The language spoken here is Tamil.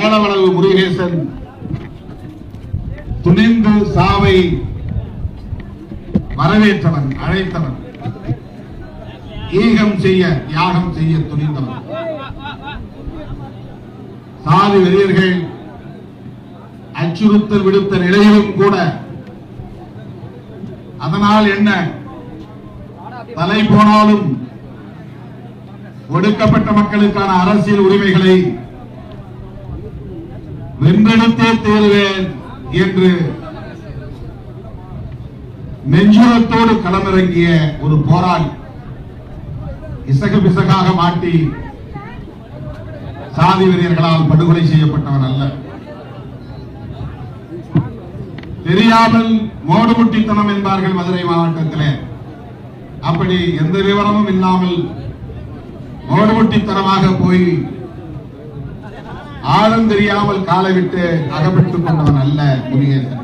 மேலவளவு முருகேசன் துணிந்து சாவை வரவேற்றவன், அழைத்தவன், ஈகம் செய்ய தியாகம் செய்ய துணிந்தவன். சாதி வெறியர்கள் அச்சுறுத்தல் விடுத்த நிலையிலும் கூட அதனால் என்ன, தலை போனாலும் ஒடுக்கப்பட்ட மக்களுக்கான அரசியல் உரிமைகளை வென்றெடுத்தே தேர்வேன் என்று நெஞ்சுரத்தோடு களமிறங்கிய ஒரு போராளி, இசகு பிசகாக மாட்டி சாதி வெறியர்களால் படுகொலை செய்யப்பட்டவன் அல்ல. தெரியாமல் மோடுமுட்டித்தனம் என்பார்கள் மதுரை மாவட்டத்திலே. அப்படி எந்த விவரமும் இல்லாமல் மோடுமுட்டித்தனமாக போய் ஆழம் தெரியாமல் காலை விட்டு அகப்பட்டுக் கொண்டவன் அல்ல முருகேசன்.